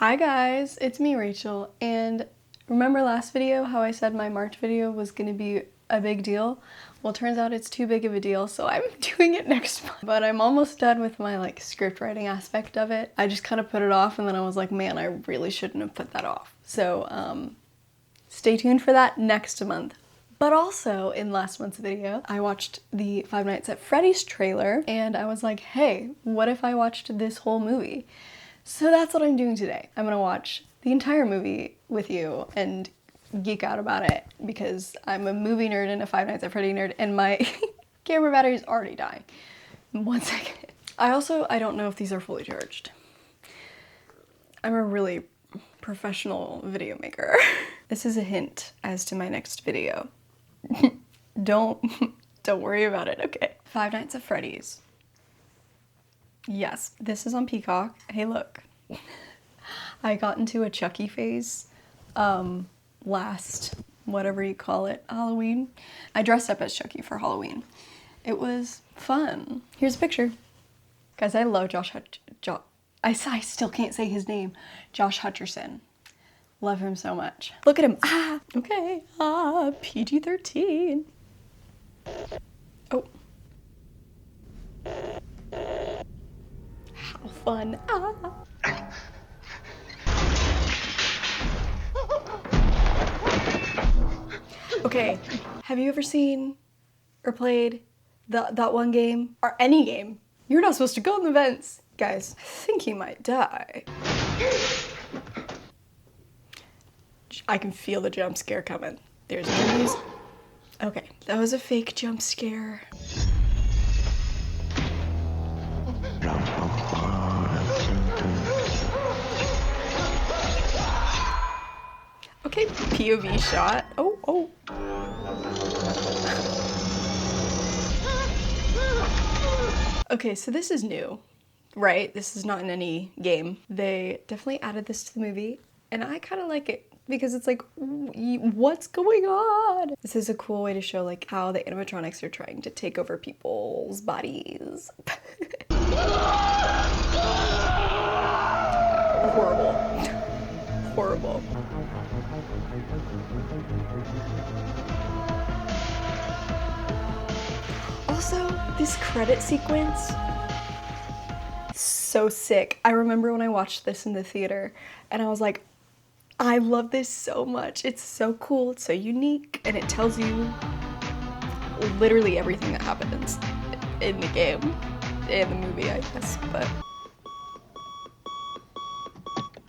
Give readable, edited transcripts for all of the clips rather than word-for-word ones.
Hi guys, it's me Rachel, and remember last video how I said my March video was gonna be a big deal? Well, turns out it's too big of a deal, so I'm doing it next month. But I'm almost done with my script writing aspect of it. I just kind of put it off and then I was like, man, I really shouldn't have put that off. So stay tuned for that next month. But also, in last month's video, I watched the Five Nights at Freddy's trailer, and I was like, hey, what if I watched this whole movie? So that's what I'm doing today. I'm gonna watch the entire movie with you and geek out about it because I'm a movie nerd and a Five Nights at Freddy nerd, and my camera battery is already dying. 1 second. I don't know if these are fully charged. I'm a really professional video maker. This is a hint as to my next video. Don't worry about it, okay? Five Nights at Freddy's. Yes, this is on Peacock. Hey, look. I got into a Chucky phase last, whatever you call it, Halloween. I dressed up as Chucky for Halloween. It was fun. Here's a picture. Guys, I love I still can't say his name. Josh Hutcherson. Love him so much. Look at him. Ah, okay. Ah, PG-13. Oh. How fun. Ah. Okay, have you ever seen or played that one game? Or any game? You're not supposed to go in the vents. Guys, I think he might die. I can feel the jump scare coming. There's enemies. Okay, that was a fake jump scare. Okay, POV shot. Oh. Okay, so this is new, right? This is not in any game. They definitely added this to the movie, and I kind of like it because it's like, what's going on? This is a cool way to show how the animatronics are trying to take over people's bodies. Horrible. Horrible. Also, this credit sequence, so sick. I remember when I watched this in the theater and I was like, I love this so much. It's so cool, it's so unique, and it tells you literally everything that happens in the game, in the movie, I guess, but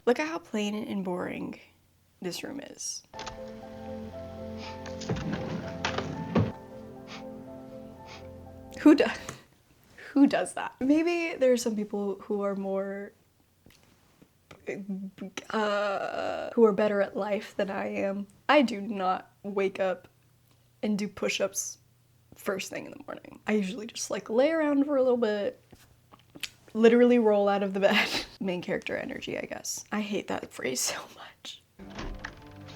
look at how plain and boring this room is. Who does that? Maybe there are some people who are more who are better at life than I am. I do not wake up and do push-ups first thing in the morning. I usually just lay around for a little bit, literally roll out of the bed. Main character energy, I guess. I hate that phrase so much.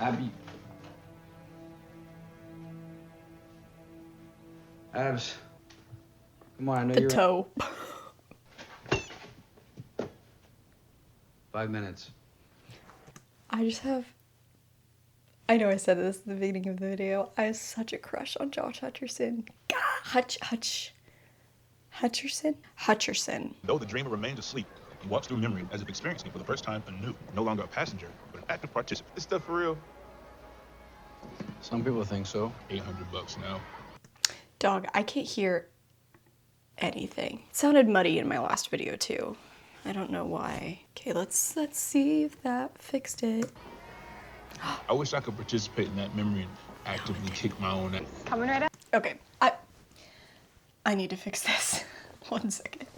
Abby. Abs. Come on, I know the you're... toe. 5 minutes. I know I said this at the beginning of the video. I have such a crush on Josh Hutcherson. Hutcherson. Though the dreamer remains asleep, he walks through memory as if experiencing for the first time anew. No longer a passenger, but an active participant. This stuff for real? Some people think so. $800 now. Dog, I can't hear anything. It sounded muddy in my last video too. I don't know why. Okay, let's see if that fixed it. I wish I could participate in that memory and actively kick my own ass. Coming right up. Okay, I need to fix this. 1 second.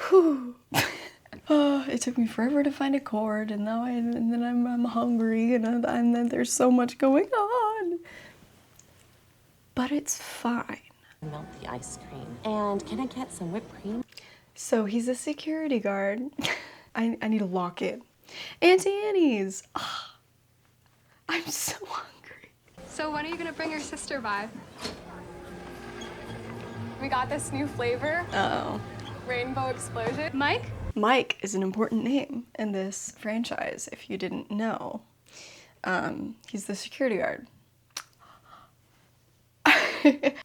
Whew. It took me forever to find a cord, and now then I'm hungry, and then there's so much going on. But it's fine. Melt the ice cream. And can I get some whipped cream? So he's a security guard. I need to lock in. Auntie Annie's. Oh, I'm so hungry. So when are you gonna bring your sister by? We got this new flavor. Uh-oh. Rainbow explosion. Mike, Mike is an important name in this franchise, if you didn't know. He's the security guard.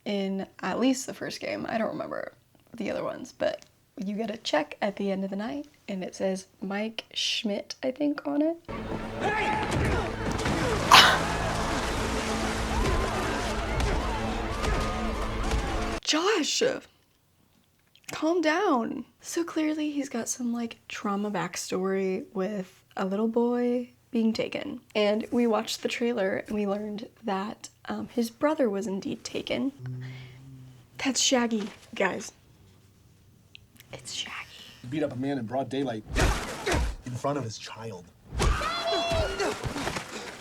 In at least the first game. I don't remember the other ones, but you get a check at the end of the night and it says Mike Schmidt, I think, on it. Josh, calm down. So clearly he's got some like trauma backstory with a little boy being taken. And we watched the trailer and we learned that his brother was indeed taken. That's Shaggy, guys. It's Shaggy. He beat up a man in broad daylight in front of his child.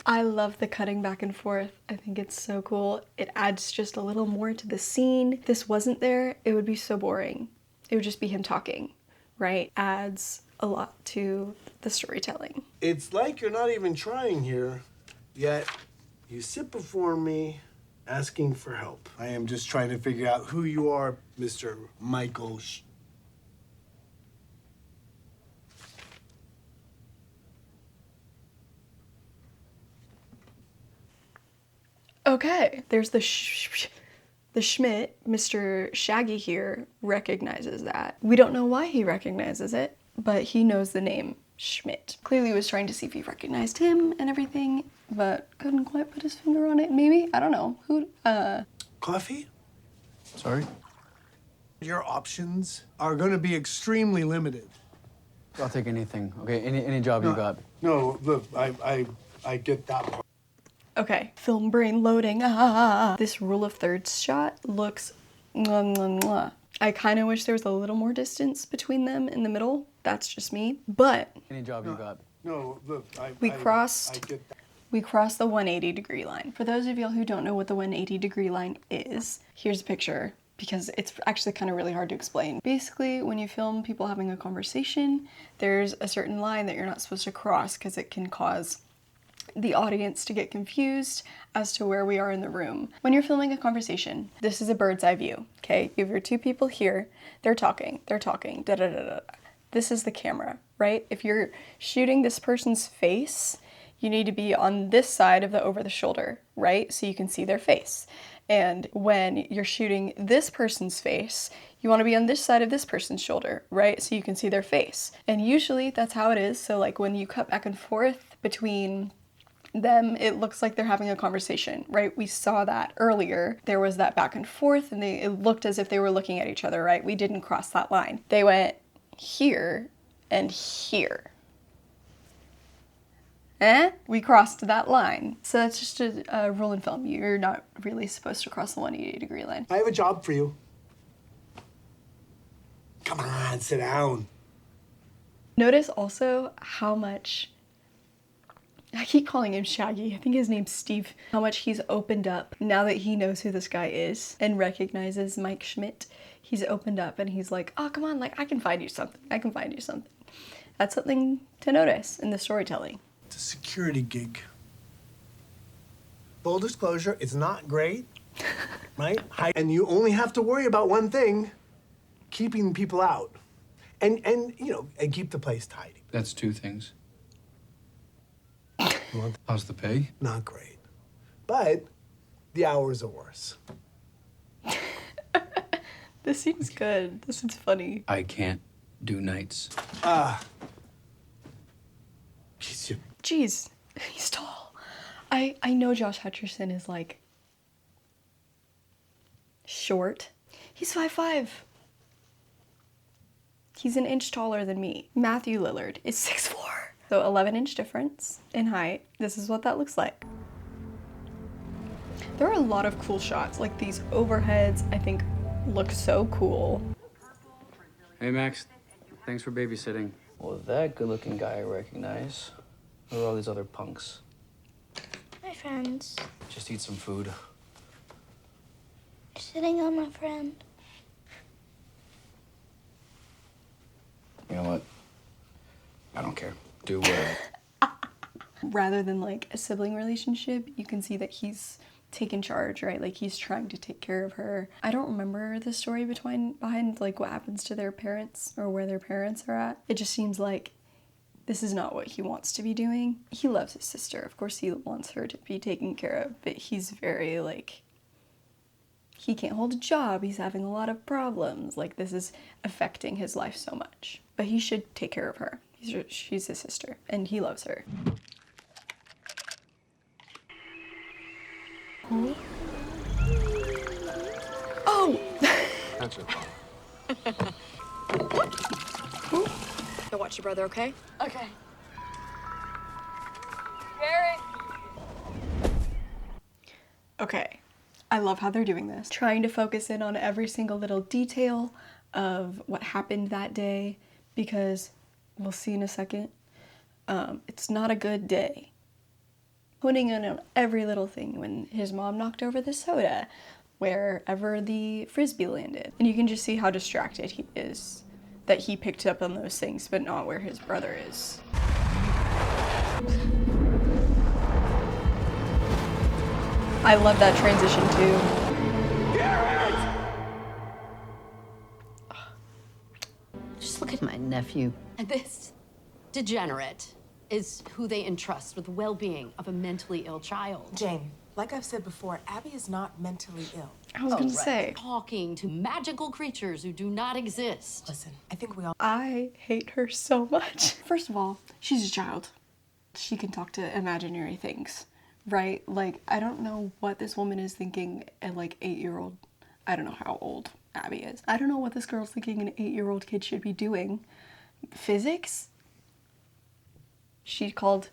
I love the cutting back and forth. I think it's so cool. It adds just a little more to the scene. If this wasn't there, it would be so boring. It would just be him talking, right? Adds a lot to the storytelling. It's like you're not even trying here, yet you sit before me asking for help. I am just trying to figure out who you are, Mr. Michael Okay, there's the Schmidt. Mr. Shaggy here recognizes that. We don't know why he recognizes it, but he knows the name Schmidt. Clearly was trying to see if he recognized him and everything, but couldn't quite put his finger on it, maybe? I don't know. Coffee? Sorry? Your options are going to be extremely limited. I'll take anything. Okay, any job you got. No, look, I get that part. Okay, film brain loading. This rule of thirds shot looks mwah, mwah, mwah. I kind of wish there was a little more distance between them in the middle. That's just me. But Any job you got. No, look, we I crossed get that. the 180-degree line. For those of y'all who don't know what the 180-degree line is, here's a picture because it's actually kind of really hard to explain. Basically, when you film people having a conversation, there's a certain line that you're not supposed to cross because it can cause the audience to get confused as to where we are in the room. When you're filming a conversation, this is a bird's eye view, okay? You have your two people here, they're talking, da da da da. This is the camera, right? If you're shooting this person's face, you need to be on this side of the over the shoulder, right? So you can see their face. And when you're shooting this person's face, you want to be on this side of this person's shoulder, right? So you can see their face. And usually that's how it is. So like when you cut back and forth between them, it looks like they're having a conversation, right? We saw that earlier. There was that back and forth and it looked as if they were looking at each other, right? We didn't cross that line. They went here and here. We crossed that line. So that's just a rule in film. You're not really supposed to cross the 180-degree line. I have a job for you. Come on, sit down. Notice also how much, I keep calling him Shaggy, I think his name's Steve, how much he's opened up now that he knows who this guy is and recognizes Mike Schmidt. He's opened up and he's like, oh, come on, like, I can find you something. I can find you something. That's something to notice in the storytelling. It's a security gig. Full disclosure, it's not great, right? And you only have to worry about one thing, keeping people out. And you know, and keep the place tidy. That's two things. How's the pay? Not great. But the hours are worse. This seems good. This is funny. I can't do nights. Jeez, he's tall. I know Josh Hutcherson is like short. He's 5'5". He's an inch taller than me. Matthew Lillard is 6'4". So 11-inch difference in height. This is what that looks like. There are a lot of cool shots, like these overheads, I think look so cool. Hey, Max. Thanks for babysitting. Well, that good-looking guy I recognize. Who are all these other punks? My friends. Just eat some food. Sitting on my friend. You know what? I don't care. Do whatever. Rather than like a sibling relationship, you can see that he's taken charge, right? Like he's trying to take care of her. I don't remember the story behind like what happens to their parents or where their parents are at. It just seems like this is not what he wants to be doing. He loves his sister. Of course he wants her to be taken care of, but he's very like, he can't hold a job. He's having a lot of problems. Like this is affecting his life so much, but he should take care of her. She's his sister and he loves her. Oh! That's it. Go watch your brother, okay? Okay. Okay, I love how they're doing this. Trying to focus in on every single little detail of what happened that day, because we'll see in a second, it's not a good day. Honing in on every little thing, when his mom knocked over the soda, wherever the frisbee landed. And you can just see how distracted he is, that he picked up on those things, but not where his brother is. I love that transition too. Just look at my nephew. And this degenerate is who they entrust with the well-being of a mentally ill child. Jane, like I've said before, Abby is not mentally ill. I was gonna say. Talking to magical creatures who do not exist. Listen, I think we all... I hate her so much. First of all, she's a child. She can talk to imaginary things, right? Like, I don't know what this woman is thinking at like 8-year-old. I don't know how old Abby is. I don't know what this girl's thinking an 8-year-old kid should be doing. Physics? She called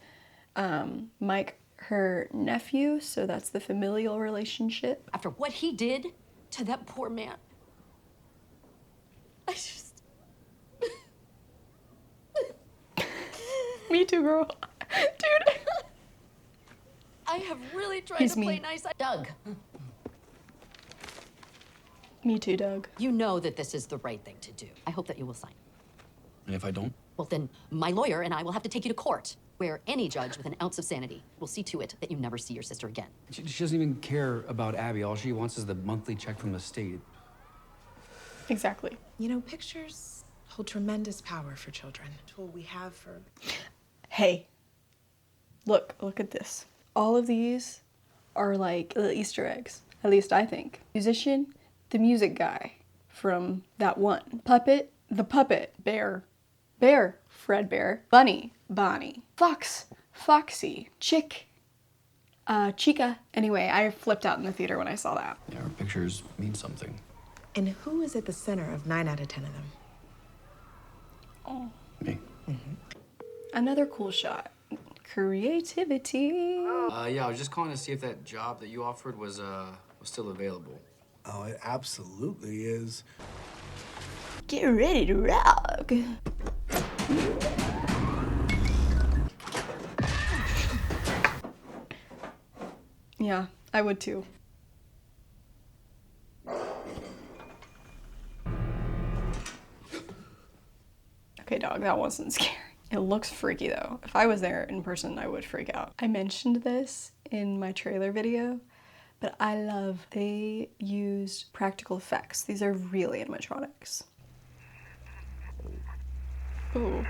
Mike her nephew, so that's the familial relationship. After what he did to that poor man, I just... Me too, girl. Dude. I have really tried to play nice. Doug. Me too, Doug. You know that this is the right thing to do. I hope that you will sign. And if I don't? Well, then my lawyer and I will have to take you to court, where any judge with an ounce of sanity will see to it that you never see your sister again. She doesn't even care about Abby. All she wants is the monthly check from the state. Exactly. You know, pictures hold tremendous power for children. Tool we have for... Hey, look at this. All of these are like little Easter eggs, at least I think. Musician, the music guy from that one. Puppet, the puppet. Bear, Fredbear. Bunny, Bonnie. Fox, Foxy. Chick, Chica. Anyway, I flipped out in the theater when I saw that. Yeah, our pictures mean something. And who is at the center of 9 out of 10 of them? Oh. Me. Mm-hmm. Another cool shot. Creativity. Yeah, I was just calling to see if that job that you offered was still available. Oh, it absolutely is. Get ready to rock. Yeah, I would too. Okay, dog, that wasn't scary. It looks freaky though. If I was there in person, I would freak out. I mentioned this in my trailer video, but I love they used practical effects. These are real animatronics. Ooh,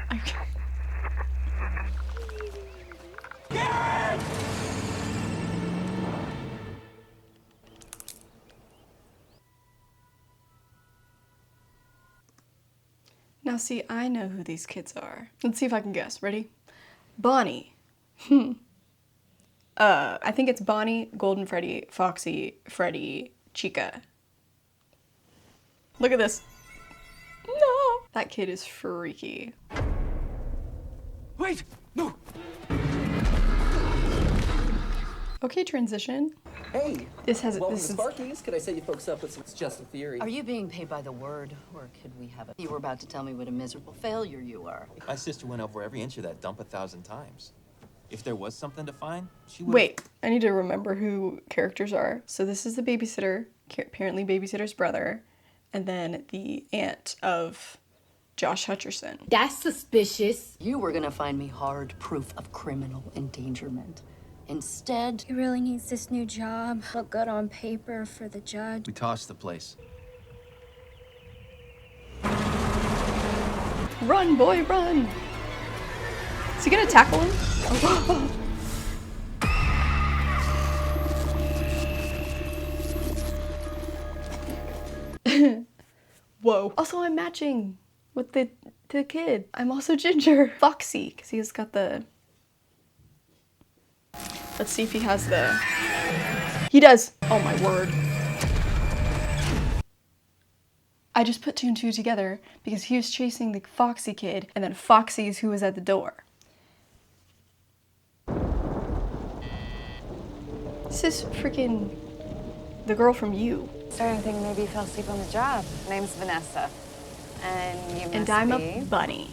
Now see, I know who these kids are. Let's see if I can guess. Ready? Bonnie. I think it's Bonnie, Golden Freddy, Foxy, Freddy, Chica. Look at this. No! That kid is freaky. Wait! No! Okay, transition. Hey, this is Sparky's. Could I set you folks up with some? It's just a theory. Are you being paid by the word, or could we have it? You were about to tell me what a miserable failure you are. My sister went over every inch of that dump 1,000 times. If there was something to find, she would. Wait, I need to remember who characters are. So this is the babysitter, apparently babysitter's brother, and then the aunt of Josh Hutcherson. That's suspicious. You were gonna find me hard proof of criminal endangerment. Instead, He really needs this new job. Look good on paper for the judge. We tossed the place. Run, boy, run! Is he gonna tackle him? Oh. Whoa. Also, I'm matching with the kid. I'm also Ginger. Foxy, because he's got the... Let's see if he has the... He does! Oh my word. I just put 2 and 2 together because he was chasing the Foxy kid, and then Foxy's who was at the door. This is freaking the girl from You. Starting to think maybe you fell asleep on the job. My name's Vanessa. And you must And I'm be a bunny.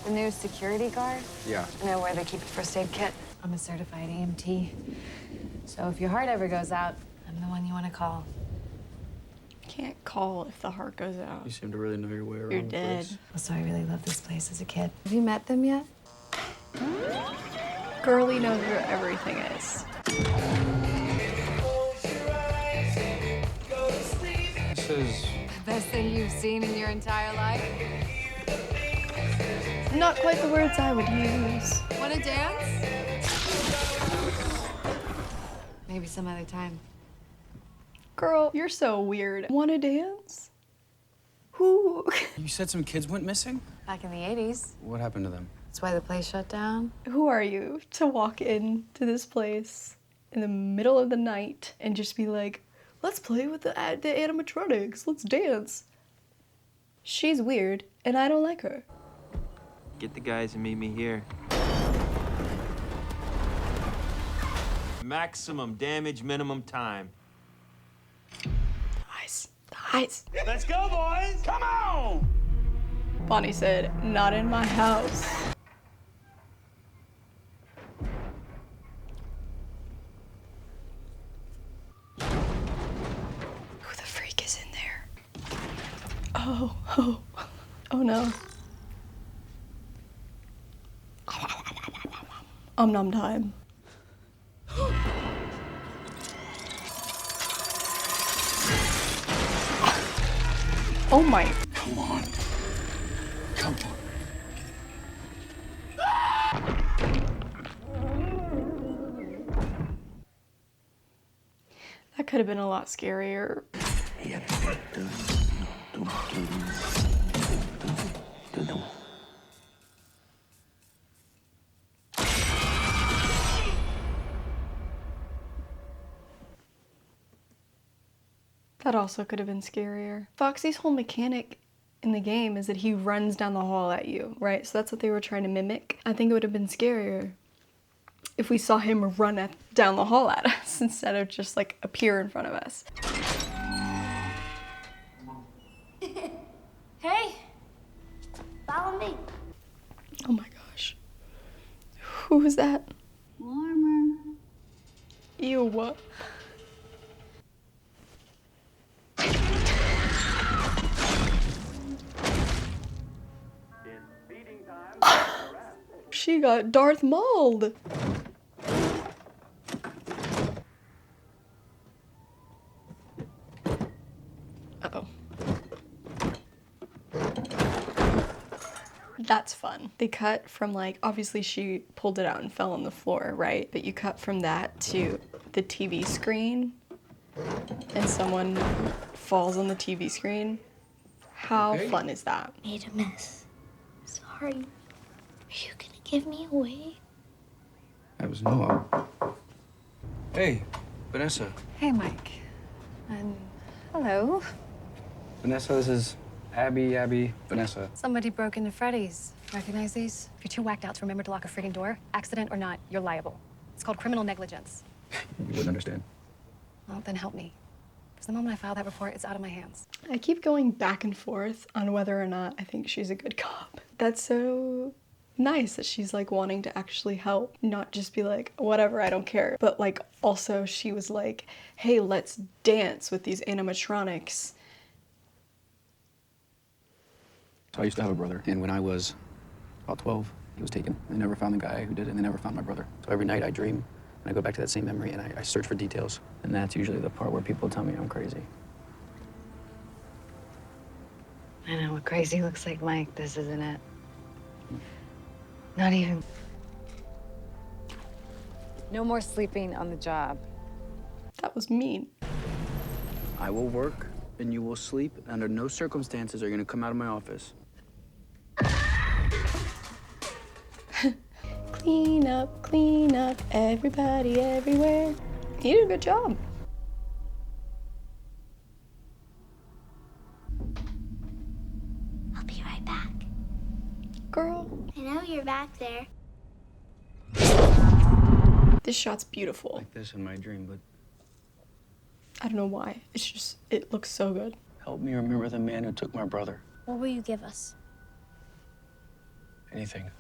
the new security guard? Yeah. I know where they keep a first aid kit. I'm a certified EMT. So if your heart ever goes out, I'm the one you want to call. Can't call if the heart goes out. You seem to really know your way around You're the dead. place. Also, I really loved this place as a kid. Have you met them yet? Girly knows where everything is. This is... Best thing you've seen in your entire life? Not quite the words I would use. Want to dance? Maybe some other time. Girl, you're so weird. Wanna dance? Who? You said some kids went missing? Back in the 80s. What happened to them? That's why the place shut down. Who are you to walk into this place in the middle of the night and just be like, let's play with the animatronics, let's dance? She's weird, and I don't like her. Get the guys and meet me here. Maximum damage, minimum time. Eyes. The eyes. Let's go, boys! Come on! Bonnie said, not in my house. Who the freak is in there? Oh no. Nom time. Oh my. Come on. Come on. That could have been a lot scarier. That also could have been scarier. Foxy's whole mechanic in the game is that he runs down the hall at you, right? So that's what they were trying to mimic. I think it would have been scarier if we saw him run down the hall at us instead of just like appear in front of us. Hey, follow me. Oh my gosh. Who was that? Warmer. Ew, what? She got Darth Mauled. Uh-oh. That's fun. They cut from like, obviously she pulled it out and fell on the floor, right? But you cut from that to the TV screen and someone falls on the TV screen. How fun is that? Made a mess. Sorry. Are you gonna give me away? That was Noah. Hey, Vanessa. Hey, Mike. And hello. Vanessa, this is Abby, Vanessa. Somebody broke into Freddy's. Recognize these? If you're too whacked out to remember to lock a freaking door, accident or not, you're liable. It's called criminal negligence. You wouldn't understand. Well, then help me. Because the moment I file that report, it's out of my hands. I keep going back and forth on whether or not I think she's a good cop. That's so nice that she's like wanting to actually help, not just be like, whatever, I don't care. But like also she was like, hey, let's dance with these animatronics. So I used to have a brother, and when I was about 12, He was taken. They never found the guy who did it, and they never found my brother. So every night I dream, and I go back to that same memory, and I search for details. And that's usually the part where people tell me I'm crazy. I know what crazy looks like, Mike. This isn't it. Not even. No more sleeping on the job. That was mean. I will work, and you will sleep. Under no circumstances are you gonna come out of my office. Clean up, everybody, everywhere. You did a good job. I'll be right back. Girl. I know you're back there. This shot's beautiful. Like this in my dream, but I don't know why. It's just, it looks so good. help me remember the man who took my brother. What will you give us? Anything.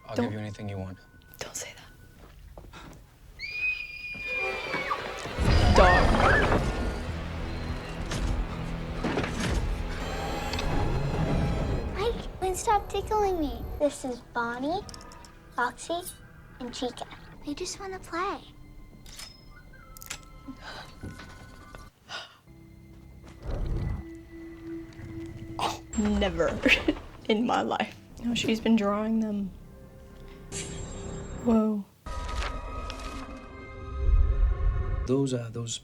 I'll Don't- give you anything you want. Don't say that. Dog. Mike, please stop tickling me. This is Bonnie, Foxy, and Chica. They just want to play. Oh, never in my life. No, she's been drawing them. Whoa. Those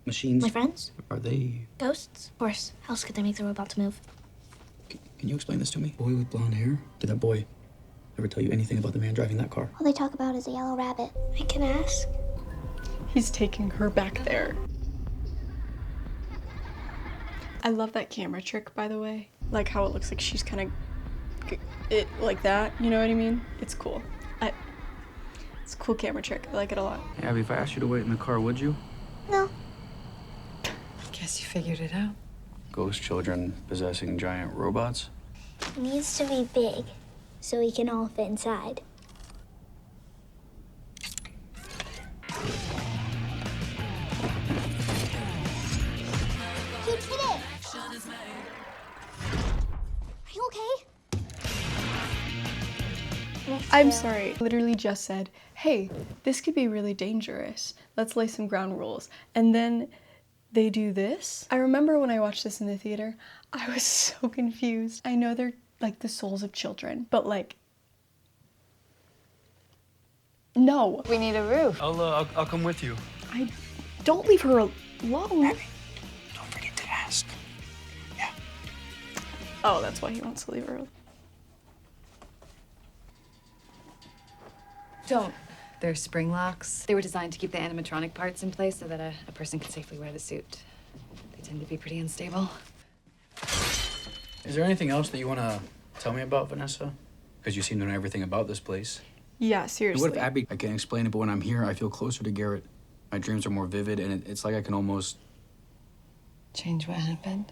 machines. My friends? Are they? Ghosts? Of course. How else could they make the robots move? Can you explain this to me? Boy with blonde hair. Did that boy ever tell you anything about the man driving that car? All they talk about is a yellow rabbit. I can ask. He's taking her back there. I love that camera trick, by the way. Like how it looks like she's kind of like that. You know what I mean? It's cool. It's a cool camera trick. I like it a lot. Hey, Abby, if I asked you to wait in the car, would you? No. Guess you figured it out. Ghost children possessing giant robots? It needs to be big, so we can all fit inside. You did it! Are you okay? I'm sorry. Literally just said, hey, this could be really dangerous. Let's lay some ground rules. And then they do this. I remember when I watched this in the theater, I was so confused. I know they're like the souls of children, but like, no. We need a roof. I'll come with you. Don't leave her alone. Abby, don't forget to ask. Yeah. Oh, that's why he wants to leave her alone. Don't. They're spring locks. They were designed to keep the animatronic parts in place so that a person could safely wear the suit. They tend to be pretty unstable. Is there anything else that you want to tell me about, Vanessa? Because you seem to know everything about this place. Yeah, seriously. What if Abby, I can't explain it, but when I'm here, I feel closer to Garrett. My dreams are more vivid, and it's like I can almost... Change what happened?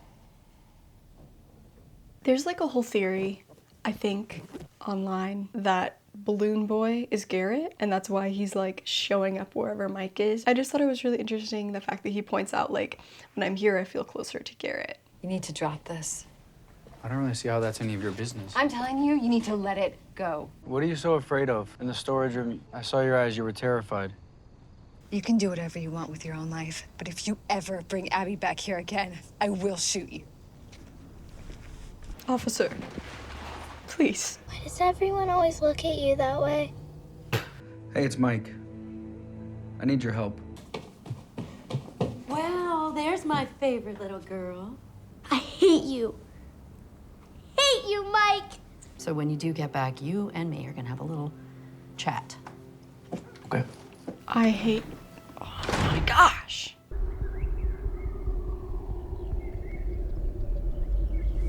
There's like a whole theory, I think, online that Balloon Boy is Garrett, and that's why he's like showing up wherever Mike is. I just thought it was really interesting the fact that he points out like, when I'm here, I feel closer to Garrett. You need to drop this. I don't really see how that's any of your business. I'm telling you, you need to let it go. What are you so afraid of? In the storage room, I saw your eyes. You were terrified. You can do whatever you want with your own life, but if you ever bring Abby back here again, I will shoot you. Officer, please. Why does everyone always look at you that way? Hey, it's Mike. I need your help. Well, there's my favorite little girl. I hate you. Hate you, Mike! So when you do get back, you and me are gonna have a little chat. Okay. I hate, oh my gosh.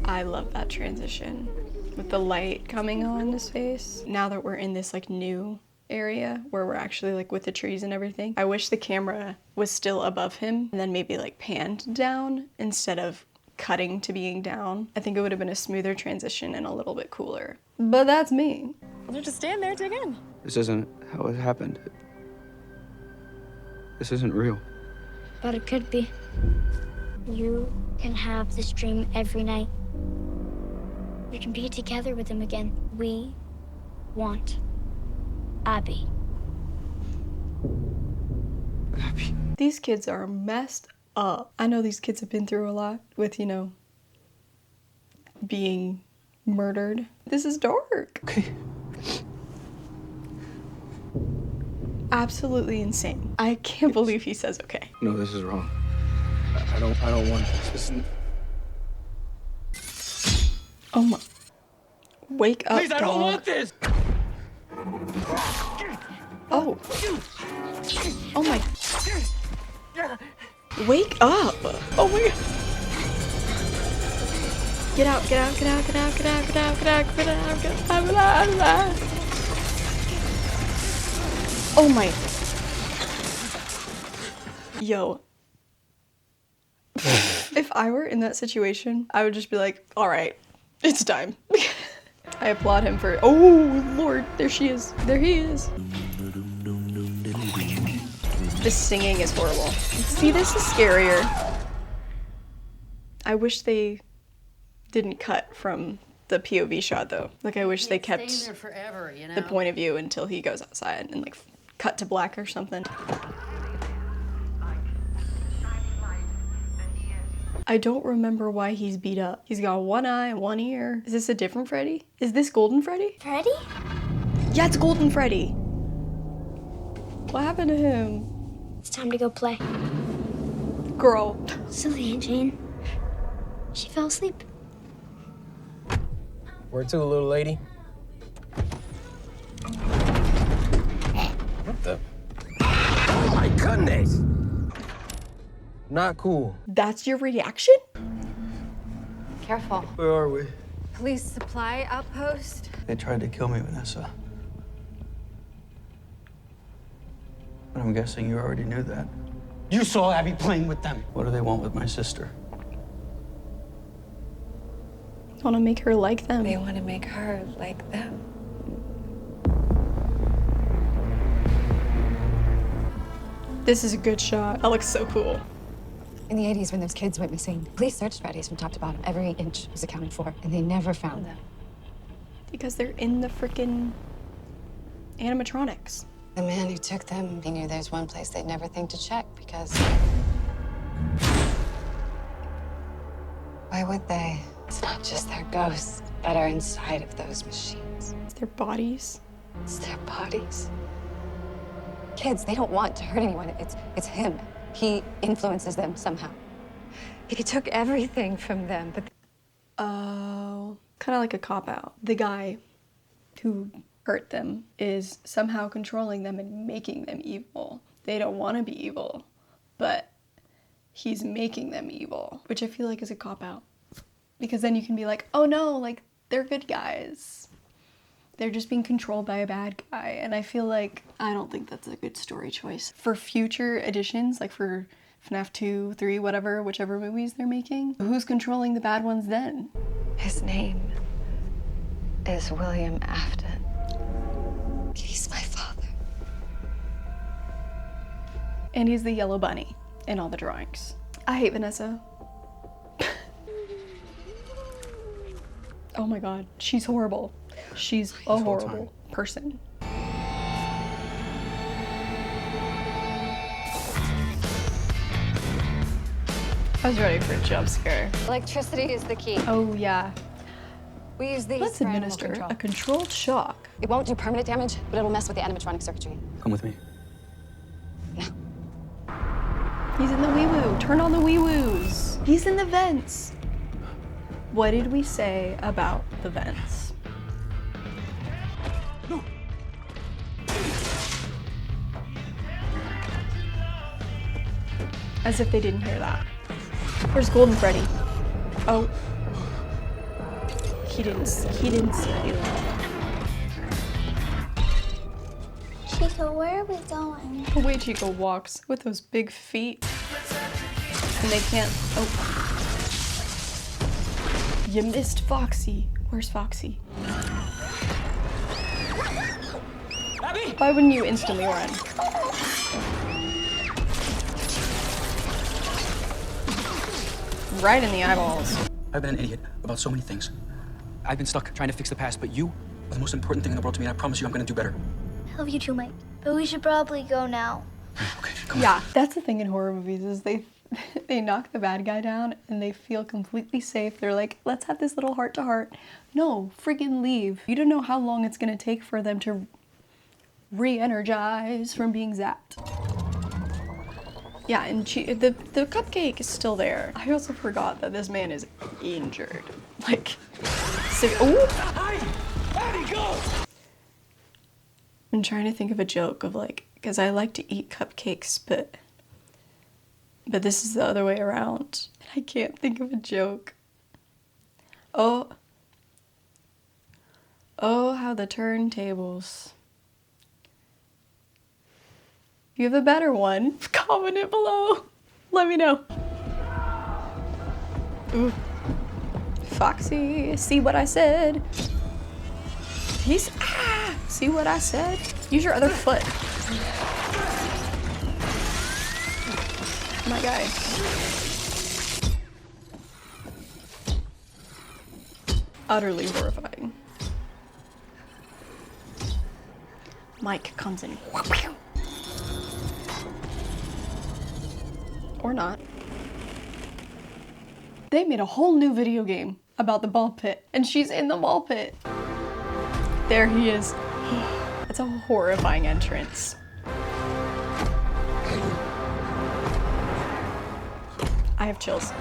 I love that transition with the light coming on his face. Now that we're in this like new area where we're actually like with the trees and everything, I wish the camera was still above him and then maybe like panned down instead of cutting to being down. I think it would have been a smoother transition and a little bit cooler. But that's me. You'll just stand there, dig in. This isn't how it happened. This isn't real. But it could be. You can have this dream every night. We can be together with him again. We want Abby. These kids are messed up. I know these kids have been through a lot with, you know, being murdered. This is dark. Okay. Absolutely insane. I can't believe he says okay. No, this is wrong. I don't want this. Oh my. Wake up, Please, I don't want this! Oh. Oh my. Wake up. Oh my god. Get out, get out, get out, get out, get out, get out, get out, get out, get out, get out. Oh my. Yo. If I were in that situation, I would just be like, all right, it's time. I applaud him for, oh Lord, there she is. There he is. The singing is horrible. See, this is scarier. I wish they didn't cut from the POV shot though. Like I wish they kept forever, you know? the point of view until he goes outside and like cut to black or something. I don't remember why he's beat up. He's got one eye and one ear. Is this a different Freddy? Is this Golden Freddy? Freddy? Yeah, it's Golden Freddy. What happened to him? It's time to go play. Girl. Silly Aunt Jane. She fell asleep. Where to, little lady? What the? Oh my goodness! Not cool. That's your reaction? Careful. Where are we? Police supply outpost. They tried to kill me, Vanessa. But I'm guessing you already knew that. You saw Abby playing with them. What do they want with my sister? Want to make her like them. They want to make her like them. This is a good shot. That looks so cool. In the 80s, when those kids went missing, police searched Freddy's from top to bottom. Every inch was accounted for, and they never found them. Because they're in the frickin' animatronics. The man who took them, he knew there's one place they'd never think to check because... Why would they? It's not just their ghosts that are inside of those machines. It's their bodies. It's their bodies. Kids, they don't want to hurt anyone. It's him. He influences them somehow. He took everything from them, but... Oh, kind of like a cop-out. The guy who hurt them is somehow controlling them and making them evil. They don't want to be evil, but he's making them evil, which I feel like is a cop-out. Because then you can be like, oh no, like, they're good guys. They're just being controlled by a bad guy. And I feel like, I don't think that's a good story choice. For future editions, like for FNAF 2, 3, whatever, whichever movies they're making, who's controlling the bad ones then? his name is William Afton. He's my father. And he's the yellow bunny in all the drawings. I hate Vanessa. Oh my god, she's horrible. She's a horrible person. I was ready for a jump scare. Electricity is the key. Oh yeah. We use these Let's for animal administer control. a controlled shock. It won't do permanent damage, but it'll mess with the animatronic circuitry. Come with me. He's in the wee-woo. Turn on the wee-woos. He's in the vents. What did we say about the vents? No. As if they didn't hear that. Where's Golden Freddy? Oh. He didn't see it. Chico, where are we going? The way Chico walks with those big feet. And they can't, oh. You missed Foxy. Where's Foxy? Abby! Why wouldn't you instantly run? Right in the eyeballs. I've been an idiot about so many things. I've been stuck trying to fix the past, but you The most important thing in the world to me, and I promise you I'm gonna do better. I love you too, Mike. But we should probably go now. Okay, come on. Yeah, that's the thing in horror movies is they knock the bad guy down and they feel completely safe. They're like, let's have this little heart to heart. No, freaking leave. You don't know how long it's gonna take for them to re-energize from being zapped. Yeah, and the cupcake is still there. I also forgot that this man is injured. Like, so, I'm trying to think of a joke of like, because I like to eat cupcakes, but this is the other way around. I can't think of a joke. Oh, how the turntables. If you have a better one, comment it below. Let me know. Ooh. Foxy, see what I said? See what I said? Use your other foot. My guy. Utterly horrifying. Mike comes in. Or not. They made a whole new video game about the ball pit, and she's in the ball pit. There he is. That's a horrifying entrance. I have chills.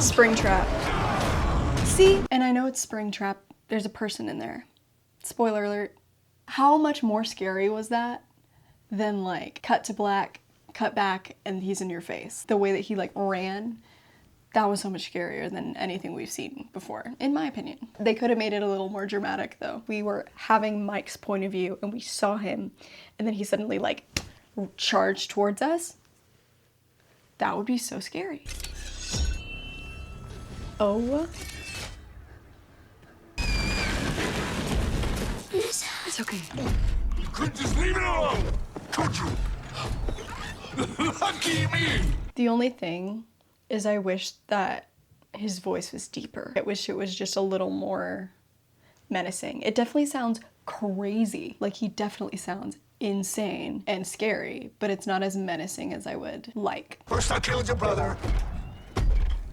Springtrap. See? And I know it's Springtrap. There's a person in there. Spoiler alert. How much more scary was that than like cut to black, cut back, and he's in your face? The way that he like ran, that was so much scarier than anything we've seen before, in my opinion. They could have made it a little more dramatic though. We were having Mike's point of view and we saw him and then he suddenly like charged towards us. That would be so scary. Oh. It's okay. You couldn't just leave it alone, could you? Lucky me! The only thing is I wish that his voice was deeper. I wish it was just a little more menacing. It definitely sounds crazy. Like he definitely sounds insane and scary, but it's not as menacing as I would like. First I killed your brother.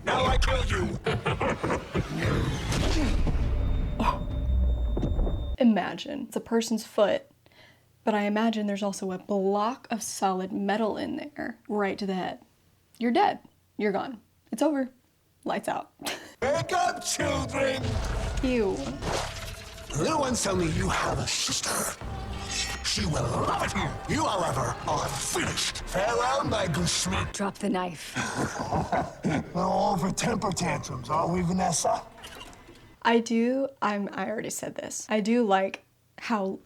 Now I kill you. Imagine it's a person's foot, but I imagine there's also a block of solid metal in there, right to the head. You're dead. You're gone. It's over. Lights out. Wake up, children! Ew. Little ones tell me you have a sister. She will love it here. You, however, are finished. Farewell, my goosemeat. Drop the knife. All for temper tantrums, are we, Vanessa? I already said this. I do like how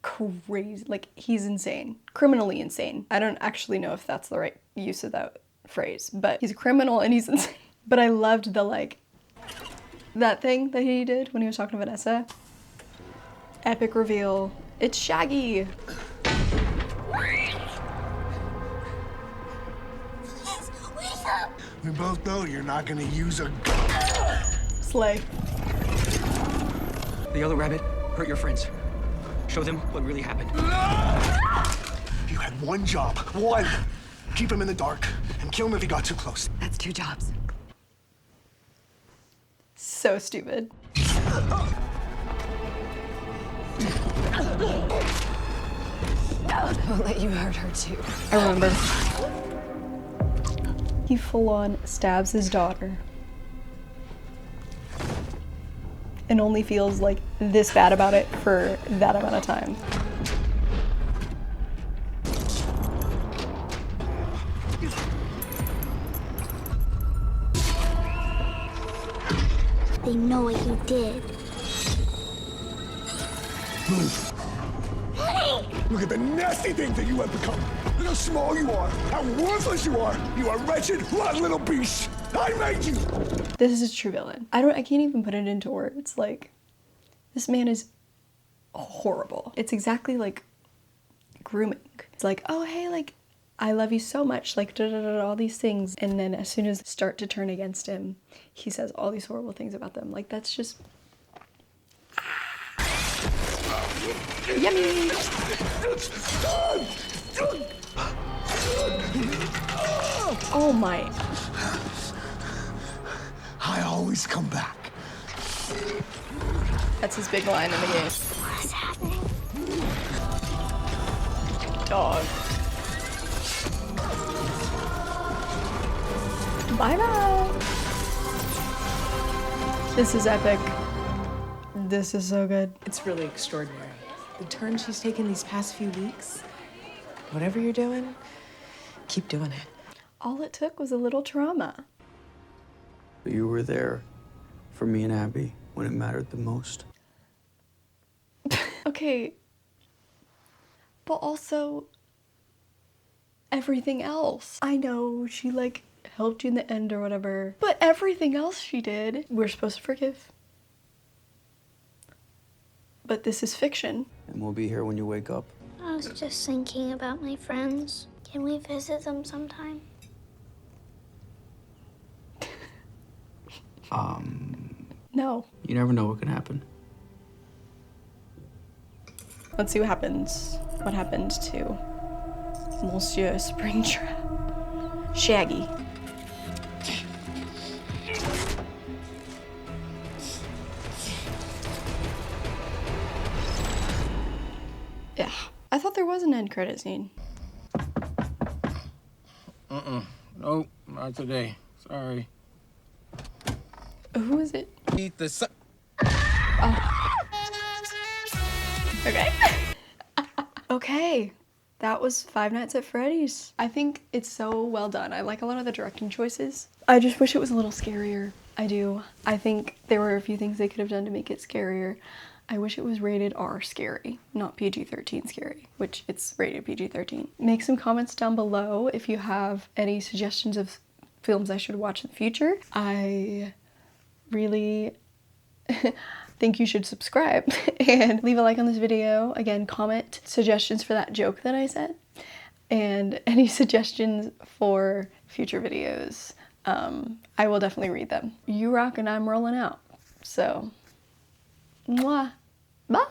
crazy, like he's insane. Criminally insane. I don't actually know if that's the right use of that phrase, but he's a criminal and he's insane. But I loved the like, that thing that he did when he was talking to Vanessa. Epic reveal. It's Shaggy. We both know you're not gonna use a Slay. The yellow rabbit hurt your friends. Show them what really happened. You had one job. One. Keep him in the dark and kill him if he got too close. That's 2 jobs. So stupid. I won't let you hurt her too. I remember. He full on stabs his daughter. And only feels like this bad about it for that amount of time. They know what you did. Move. Look at the nasty things that you have become. Look how small you are, how worthless you are. You are wretched, rotten little beast. I made you. This is a true villain. I can't even put it into words. Like, this man is horrible. It's exactly like grooming. It's like, oh, hey, like, I love you so much, like da da da, all these things. And then as soon as they start to turn against him, he says all these horrible things about them. Like, that's just yummy. Oh my. I always come back. That's his big line in the game. What is happening? Dog. Bye bye. This is epic. This is so good. It's really extraordinary. The turn she's taken these past few weeks. Whatever you're doing, keep doing it. All it took was a little trauma. You were there for me and Abby when it mattered the most. Okay. But also everything else. I know she like helped you in the end or whatever, but everything else she did, we're supposed to forgive. But this is fiction. And we'll be here when you wake up. I was just thinking about my friends. Can we visit them sometime? No. You never know what can happen. Let's see what happens. What happened to Monsieur Springtrap? Shaggy. Yeah. I thought there was an end credit scene. Nope, not today. Sorry. Who is it? Eat the sun. Oh. Okay. Okay. That was Five Nights at Freddy's. I think it's so well done. I like a lot of the directing choices. I just wish it was a little scarier. I do. I think there were a few things they could have done to make it scarier. I wish it was rated R scary, not PG-13 scary, which it's rated PG-13. Make some comments down below if you have any suggestions of films I should watch in the future. I really think you should subscribe and leave a like on this video. Again, comment suggestions for that joke that I said and any suggestions for future videos. I will definitely read them. You rock and I'm rolling out. So, mwah. Bye.